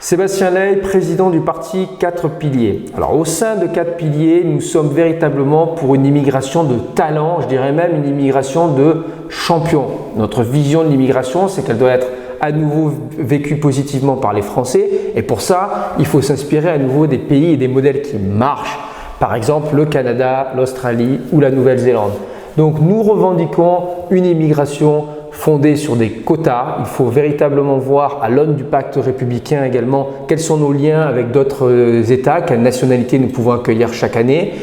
Sébastien Ley, président du parti 4 piliers. Alors au sein de 4 piliers, nous sommes véritablement pour une immigration de talent, je dirais même une immigration de champion. Notre vision de l'immigration, c'est qu'elle doit être à nouveau vécue positivement par les Français et pour ça, il faut s'inspirer à nouveau des pays et des modèles qui marchent. Par exemple, le Canada, l'Australie ou la Nouvelle-Zélande. Donc nous revendiquons une immigration fondée sur des quotas. Il faut véritablement voir à l'aune du pacte républicain également quels sont nos liens avec d'autres États, quelles nationalités nous pouvons accueillir chaque année,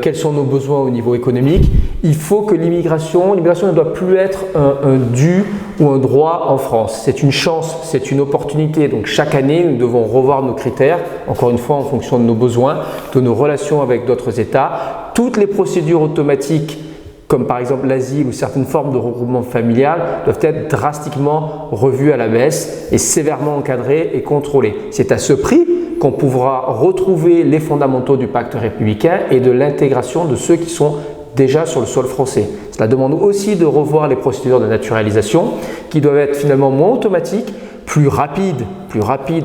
quels sont nos besoins au niveau économique. Il faut que l'immigration ne doit plus être un dû ou un droit en France. C'est une chance, c'est une opportunité. Donc chaque année, nous devons revoir nos critères, encore une fois en fonction de nos besoins, de nos relations avec d'autres États. Toutes les procédures automatiques comme par exemple l'asile ou certaines formes de regroupement familial, doivent être drastiquement revues à la baisse et sévèrement encadrées et contrôlées. C'est à ce prix qu'on pourra retrouver les fondamentaux du pacte républicain et de l'intégration de ceux qui sont déjà sur le sol français. Cela demande aussi de revoir les procédures de naturalisation qui doivent être finalement moins automatiques, plus rapides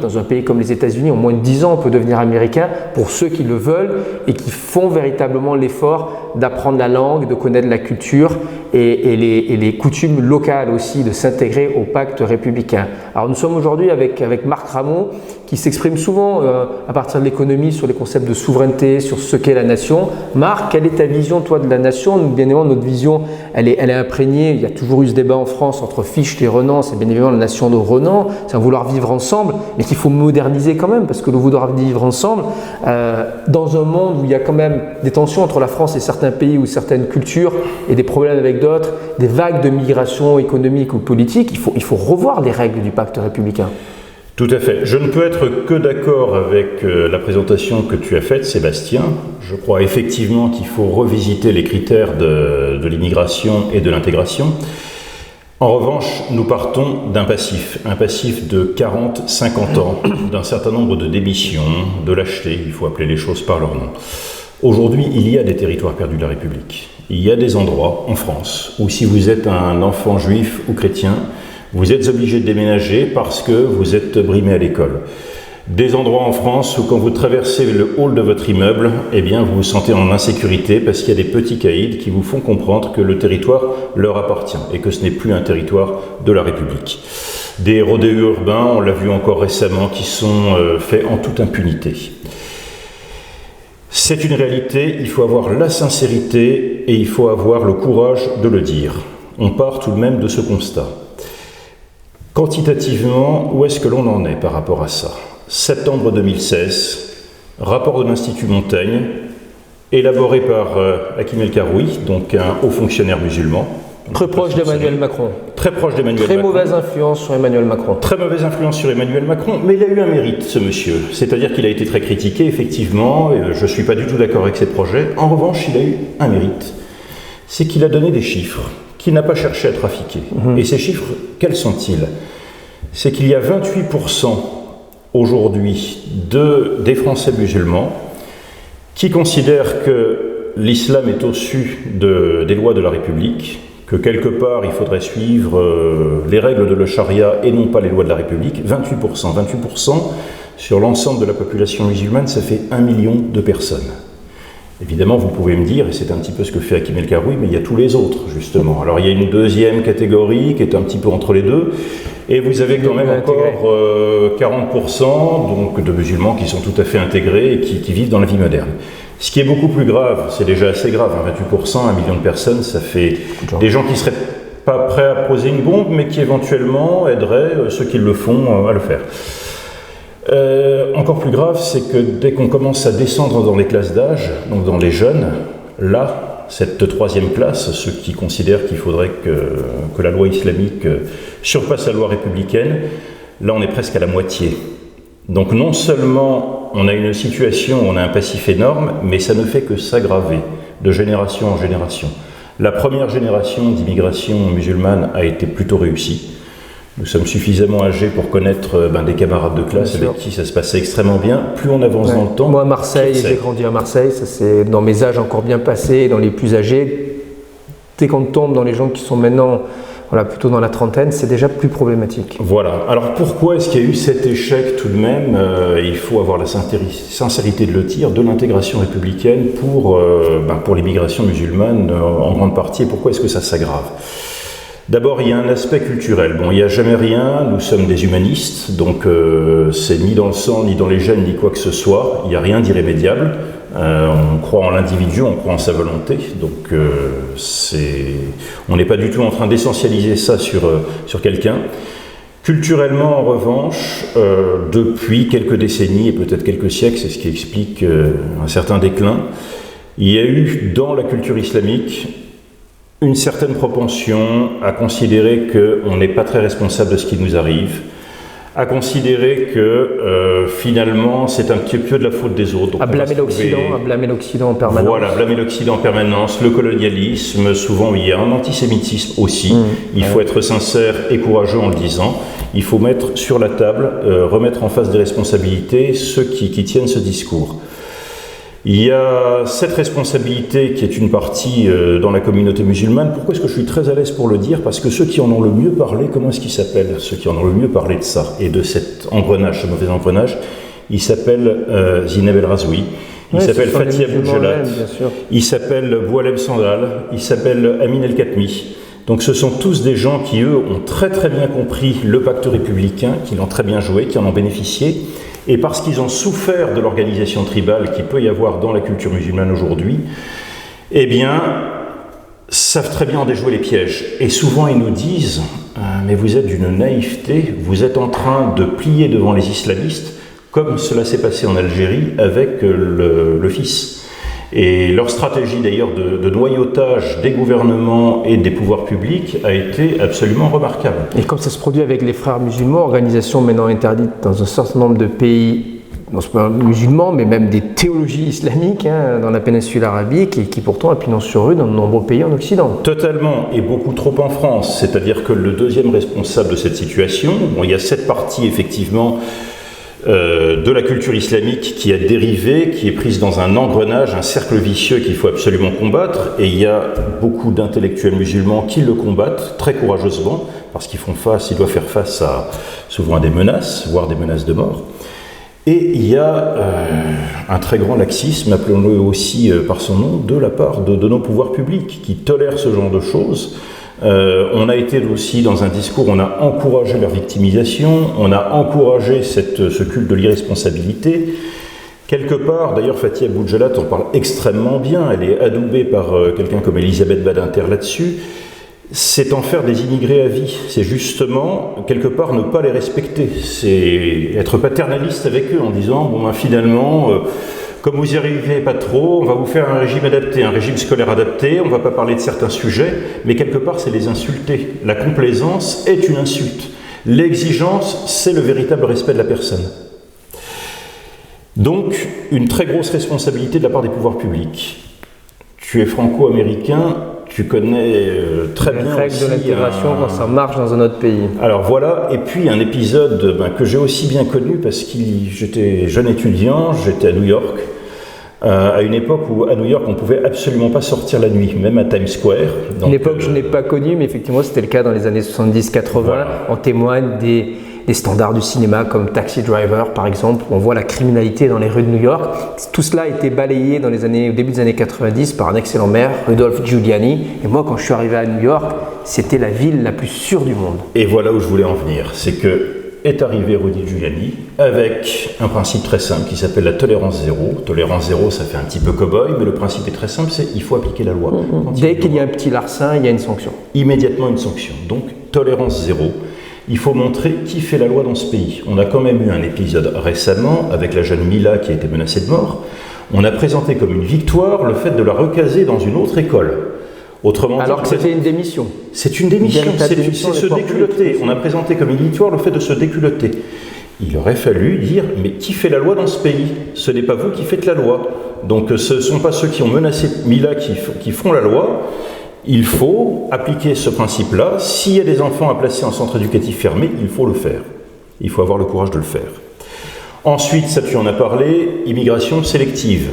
dans un pays comme les États-Unis. En moins de 10 ans, on peut devenir américain pour ceux qui le veulent et qui font véritablement l'effort d'apprendre la langue, de connaître la culture et les coutumes locales aussi, de s'intégrer au pacte républicain. Alors nous sommes aujourd'hui avec Marc Ramon qui s'exprime souvent à partir de l'économie sur les concepts de souveraineté, sur ce qu'est la nation. Marc, quelle est ta vision toi de la nation? Bien évidemment, notre vision, elle est imprégnée. Il y a toujours eu ce débat en France entre Fichte et Renan. C'est bien évidemment la nation de Renan, c'est un vouloir vivre ensemble, mais qu'il faut moderniser quand même, parce que le vouloir vivre ensemble, dans un monde où il y a quand même des tensions entre la France et certains pays ou certaines cultures et des problèmes avec d'autres, des vagues de migration économique ou politique, il faut revoir les règles du pacte républicain. Tout à fait. Je ne peux être que d'accord avec la présentation que tu as faite, Sébastien. Je crois effectivement qu'il faut revisiter les critères de l'immigration et de l'intégration. En revanche, nous partons d'un passif, un passif de 40-50 ans, d'un certain nombre de démissions, de lâcheté, il faut appeler les choses par leur nom. Aujourd'hui, il y a des territoires perdus de la République. Il y a des endroits en France où si vous êtes un enfant juif ou chrétien, vous êtes obligé de déménager parce que vous êtes brimé à l'école. Des endroits en France où quand vous traversez le hall de votre immeuble, eh bien vous vous sentez en insécurité parce qu'il y a des petits caïds qui vous font comprendre que le territoire leur appartient et que ce n'est plus un territoire de la République. Des rodéos urbains, on l'a vu encore récemment, qui sont faits en toute impunité. C'est une réalité, il faut avoir la sincérité et il faut avoir le courage de le dire. On part tout de même de ce constat. Quantitativement, où est-ce que l'on en est par rapport à ça? Septembre 2016, rapport de l'Institut Montaigne, élaboré par Hakim El Karoui, donc un haut fonctionnaire musulman. Très proche d'Emmanuel Macron. Très proche d'Emmanuel Macron. Très mauvaise influence sur Emmanuel Macron. Très mauvaise influence sur Emmanuel Macron, mais il a eu un mérite, ce monsieur. C'est-à-dire qu'il a été très critiqué, effectivement, et je ne suis pas du tout d'accord avec ses projets. En revanche, il a eu un mérite. C'est qu'il a donné des chiffres qu'il n'a pas cherché à trafiquer. Et ces chiffres, quels sont-ils? C'est qu'il y a 28% aujourd'hui des Français musulmans qui considèrent que l'islam est au-dessus des lois de la République, que quelque part il faudrait suivre les règles de la charia et non pas les lois de la République. 28% sur l'ensemble de la population musulmane, ça fait 1 million de personnes. Évidemment, vous pouvez me dire, et c'est un petit peu ce que fait Hakim El Karoui, mais il y a tous les autres, justement. Alors, il y a une deuxième catégorie qui est un petit peu entre les deux, et vous avez quand même encore 40% donc, de musulmans qui sont tout à fait intégrés et qui vivent dans la vie moderne. Ce qui est beaucoup plus grave, c'est déjà assez grave, 28%, 1 million de personnes, ça fait des gens qui ne seraient pas prêts à poser une bombe, mais qui éventuellement aideraient ceux qui le font à le faire. Encore plus grave, c'est que dès qu'on commence à descendre dans les classes d'âge, donc dans les jeunes, là, cette troisième classe, ceux qui considèrent qu'il faudrait que la loi islamique surpasse la loi républicaine, là on est presque à la moitié. Donc non seulement on a une situation où on a un passif énorme, mais ça ne fait que s'aggraver de génération en génération. La première génération d'immigration musulmane a été plutôt réussie. Nous sommes suffisamment âgés pour connaître des camarades de classe avec qui ça se passait extrêmement bien. Plus on avance dans le temps... Moi, à Marseille, j'ai grandi à Marseille, ça c'est dans mes âges encore bien passés, dans les plus âgés. Dès qu'on tombe dans les gens qui sont maintenant voilà, plutôt dans la trentaine, c'est déjà plus problématique. Voilà. Alors pourquoi est-ce qu'il y a eu cet échec tout de même il faut avoir la sincérité de le dire, de l'intégration républicaine pour l'immigration musulmane en grande partie. Et pourquoi est-ce que ça s'aggrave ? D'abord, il y a un aspect culturel. Bon, il n'y a jamais rien, nous sommes des humanistes, donc c'est ni dans le sang, ni dans les gènes, ni quoi que ce soit. Il n'y a rien d'irrémédiable. On croit en l'individu, on croit en sa volonté. Donc, on n'est pas du tout en train d'essentialiser ça sur quelqu'un. Culturellement, en revanche, depuis quelques décennies et peut-être quelques siècles, c'est ce qui explique un certain déclin, il y a eu dans la culture islamique une certaine propension à considérer qu'on n'est pas très responsable de ce qui nous arrive, à considérer que finalement c'est un petit peu de la faute des autres. Donc à blâmer l'Occident en permanence. Voilà, blâmer l'Occident en permanence, le colonialisme, souvent il y a un antisémitisme aussi. Il faut être sincère et courageux en le disant. Il faut mettre sur la table, remettre en face des responsabilités ceux qui tiennent ce discours. Il y a cette responsabilité qui est une partie dans la communauté musulmane. Pourquoi est-ce que je suis très à l'aise pour le dire ? Parce que ceux qui en ont le mieux parlé, comment est-ce qu'ils s'appellent ? Ceux qui en ont le mieux parlé de ça et de cet engrenage, ce mauvais engrenage, il s'appelle Zineb El Razoui, il s'appelle Fathi Aboudjelat, il s'appelle Boualem Sandal, il s'appelle Amin El Khatmi. Donc ce sont tous des gens qui, eux, ont très très bien compris le pacte républicain, qui l'ont très bien joué, qui en ont bénéficié. Et parce qu'ils ont souffert de l'organisation tribale qu'il peut y avoir dans la culture musulmane aujourd'hui, eh bien, savent très bien en déjouer les pièges. Et souvent, ils nous disent « Mais vous êtes d'une naïveté, vous êtes en train de plier devant les islamistes, comme cela s'est passé en Algérie avec le fils ». Et leur stratégie d'ailleurs de noyautage des gouvernements et des pouvoirs publics a été absolument remarquable. Et comme ça se produit avec les frères musulmans, organisation maintenant interdite dans un certain nombre de pays, non seulement musulmans, mais même des théologies islamiques dans la péninsule arabique, et qui pourtant a pignon sur rue dans de nombreux pays en Occident. Totalement, et beaucoup trop en France. C'est-à-dire que le deuxième responsable de cette situation, il y a cette partie effectivement de la culture islamique qui a dérivé, qui est prise dans un engrenage, un cercle vicieux qu'il faut absolument combattre, et il y a beaucoup d'intellectuels musulmans qui le combattent très courageusement, parce qu'ils doivent faire face souvent à des menaces, voire des menaces de mort. Et il y a un très grand laxisme, appelons-le aussi par son nom, de la part de nos pouvoirs publics, qui tolèrent ce genre de choses. On a été aussi dans un discours, on a encouragé leur victimisation, on a encouragé ce culte de l'irresponsabilité. Quelque part, d'ailleurs Fathi Aboudjelat en parle extrêmement bien, elle est adoubée par quelqu'un comme Elisabeth Badinter là-dessus, c'est en faire des immigrés à vie, c'est justement quelque part ne pas les respecter, c'est être paternaliste avec eux en disant finalement... Comme vous n'y arrivez pas trop, on va vous faire un régime adapté, un régime scolaire adapté, on ne va pas parler de certains sujets, mais quelque part c'est les insulter. La complaisance est une insulte. L'exigence, c'est le véritable respect de la personne. Donc, une très grosse responsabilité de la part des pouvoirs publics. Tu es franco-américain, tu connais très bien les règles de l'intégration quand ça marche dans un autre pays. Alors voilà, et puis un épisode que j'ai aussi bien connu parce que j'étais jeune étudiant, j'étais à New York, à une époque où à New York on ne pouvait absolument pas sortir la nuit, même à Times Square. Une époque que je n'ai pas connue, mais effectivement c'était le cas dans les années 70-80. Voilà. On témoigne des standards du cinéma comme Taxi Driver par exemple, où on voit la criminalité dans les rues de New York. Tout cela a été balayé au début des années 90 par un excellent maire, Rudolph Giuliani. Et moi quand je suis arrivé à New York, c'était la ville la plus sûre du monde. Et voilà où je voulais en venir, c'est que est arrivé Rudy Giuliani avec un principe très simple qui s'appelle la tolérance zéro. Tolérance zéro, ça fait un petit peu cow-boy, mais le principe est très simple, c'est il faut appliquer la loi. Dès qu'il y a un petit larcin, il y a une sanction. Immédiatement une sanction. Donc tolérance zéro. Il faut montrer qui fait la loi dans ce pays. On a quand même eu un épisode récemment avec la jeune Mila qui a été menacée de mort. On a présenté comme une victoire le fait de la recaser dans une autre école. Autrement alors que c'était une démission. C'est une démission, c'est se déculotter. On a présenté comme une victoire le fait de se déculotter. Il aurait fallu dire, mais qui fait la loi dans ce pays ? Ce n'est pas vous qui faites la loi. Donc ce ne sont pas ceux qui ont menacé Mila qui font la loi. Il faut appliquer ce principe-là. S'il y a des enfants à placer en centre éducatif fermé, il faut le faire. Il faut avoir le courage de le faire. Ensuite, ça tu en as parlé, immigration sélective.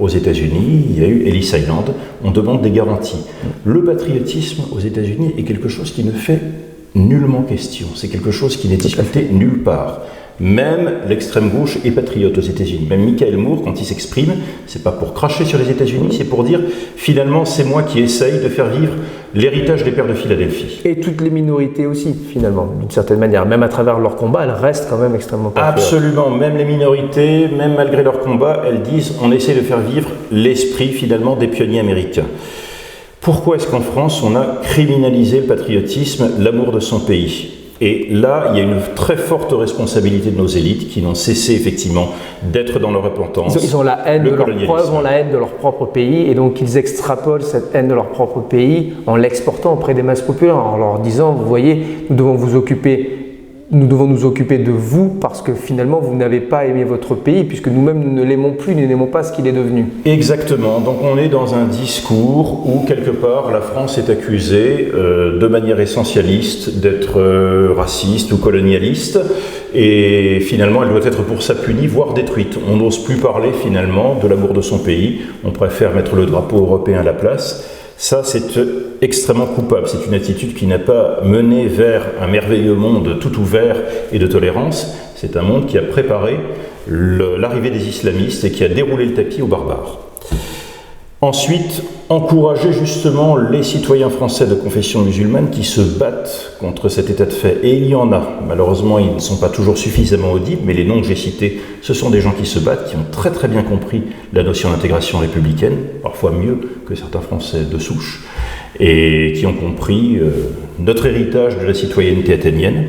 Aux États-Unis, il y a eu Ellis Island, on demande des garanties. Le patriotisme aux États-Unis est quelque chose qui ne fait nullement question, c'est quelque chose qui n'est discuté nulle part. Même l'extrême gauche est patriote aux États-Unis. Même Michael Moore, quand il s'exprime, c'est pas pour cracher sur les États-Unis, c'est pour dire finalement c'est moi qui essaye de faire vivre l'héritage des pères de Philadelphie. Et toutes les minorités aussi, finalement, d'une certaine manière. Même à travers leur combat, elles restent quand même extrêmement patriotes. Absolument, même les minorités, même malgré leur combat, elles disent on essaie de faire vivre l'esprit finalement des pionniers américains. Pourquoi est-ce qu'en France on a criminalisé le patriotisme, l'amour de son pays ? Et là, il y a une très forte responsabilité de nos élites qui n'ont cessé effectivement d'être dans leur repentance. Ils ont la haine de leur propre pays, et donc ils extrapolent cette haine de leur propre pays en l'exportant auprès des masses populaires, en leur disant, vous voyez, nous devons nous occuper de vous parce que finalement vous n'avez pas aimé votre pays, puisque nous-mêmes nous ne l'aimons plus, nous n'aimons pas ce qu'il est devenu. Exactement, donc on est dans un discours où quelque part la France est accusée de manière essentialiste d'être raciste ou colonialiste, et finalement elle doit être pour ça punie, voire détruite. On n'ose plus parler finalement de l'amour de son pays, on préfère mettre le drapeau européen à la place. Ça, c'est extrêmement coupable. C'est une attitude qui n'a pas mené vers un merveilleux monde tout ouvert et de tolérance. C'est un monde qui a préparé l'arrivée des islamistes et qui a déroulé le tapis aux barbares. Ensuite, encourager justement les citoyens français de confession musulmane qui se battent contre cet état de fait. Et il y en a. Malheureusement, ils ne sont pas toujours suffisamment audibles, mais les noms que j'ai cités, ce sont des gens qui se battent, qui ont très très bien compris la notion d'intégration républicaine, parfois mieux que certains Français de souche, et qui ont compris notre héritage de la citoyenneté athénienne.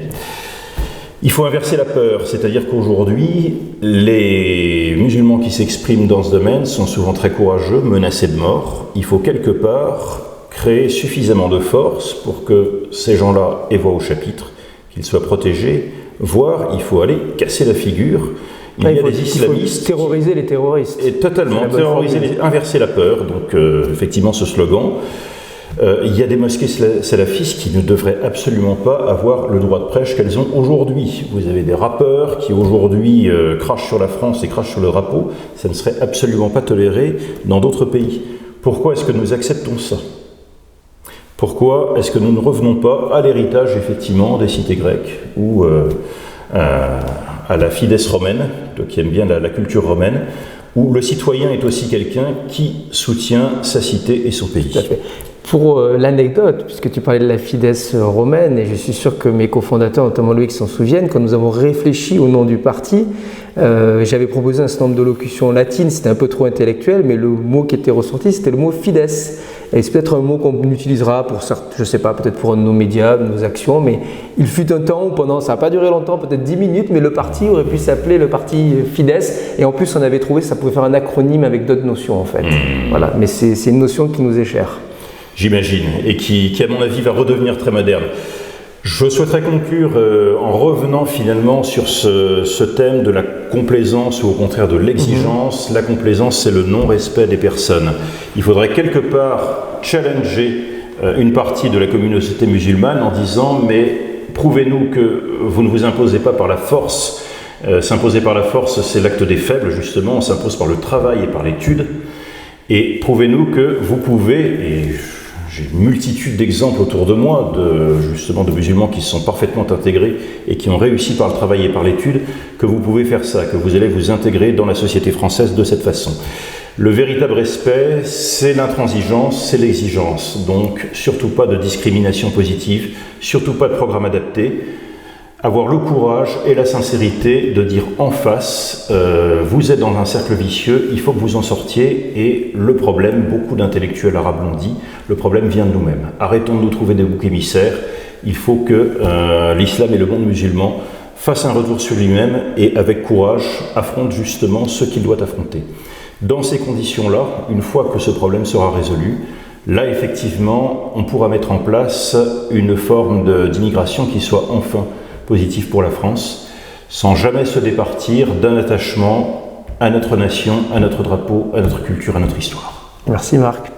Il faut inverser la peur, c'est-à-dire qu'aujourd'hui, les musulmans qui s'expriment dans ce domaine sont souvent très courageux, menacés de mort. Il faut quelque part créer suffisamment de force pour que ces gens-là aient voix au chapitre, qu'ils soient protégés, voire il faut aller casser la figure. Il y a des islamistes. Il faut terroriser les terroristes. Et totalement, inverser la peur, donc effectivement ce slogan. Il y a des mosquées salafistes qui ne devraient absolument pas avoir le droit de prêche qu'elles ont aujourd'hui. Vous avez des rappeurs qui aujourd'hui crachent sur la France et crachent sur le drapeau. Ça ne serait absolument pas toléré dans d'autres pays. Pourquoi est-ce que nous acceptons ça ? Pourquoi est-ce que nous ne revenons pas à l'héritage effectivement des cités grecques ou à la fides romaine, qui aime bien la culture romaine, où le citoyen est aussi quelqu'un qui soutient sa cité et son pays. Tout à fait. Pour l'anecdote, puisque tu parlais de la fides romaine, et je suis sûr que mes cofondateurs, notamment Loïc, s'en souviennent, quand nous avons réfléchi au nom du parti, j'avais proposé un certain nombre de locutions latines, c'était un peu trop intellectuel, mais le mot qui était ressorti, c'était le mot fides. Et c'est peut-être un mot qu'on utilisera pour, je ne sais pas, peut-être pour un de nos médias, de nos actions, mais il fut un temps où pendant, ça n'a pas duré longtemps, peut-être 10 minutes, mais le parti aurait pu s'appeler le parti Fides, et en plus on avait trouvé que ça pouvait faire un acronyme avec d'autres notions en fait. Voilà, mais c'est une notion qui nous est chère. J'imagine, et qui à mon avis va redevenir très moderne. Je souhaiterais conclure en revenant finalement sur ce thème de la complaisance ou au contraire de l'exigence. La complaisance, c'est le non-respect des personnes. Il faudrait quelque part challenger une partie de la communauté musulmane en disant « mais prouvez-nous que vous ne vous imposez pas par la force ». S'imposer par la force, c'est l'acte des faibles justement, on s'impose par le travail et par l'étude. Et prouvez-nous que vous pouvez, et j'ai une multitude d'exemples autour de moi, justement de musulmans qui se sont parfaitement intégrés et qui ont réussi par le travail et par l'étude, que vous pouvez faire ça, que vous allez vous intégrer dans la société française de cette façon. Le véritable respect, c'est l'intransigeance, c'est l'exigence. Donc, surtout pas de discrimination positive, surtout pas de programme adapté. Avoir le courage et la sincérité de dire en face, vous êtes dans un cercle vicieux, il faut que vous en sortiez, et le problème, beaucoup d'intellectuels arabes l'ont dit, le problème vient de nous-mêmes. Arrêtons de nous trouver des boucs émissaires, il faut que l'islam et le monde musulman fassent un retour sur lui-même et avec courage affrontent justement ce qu'il doit affronter. Dans ces conditions-là, une fois que ce problème sera résolu, là effectivement, on pourra mettre en place une forme d'immigration qui soit enfin positif pour la France, sans jamais se départir d'un attachement à notre nation, à notre drapeau, à notre culture, à notre histoire. Merci Marc.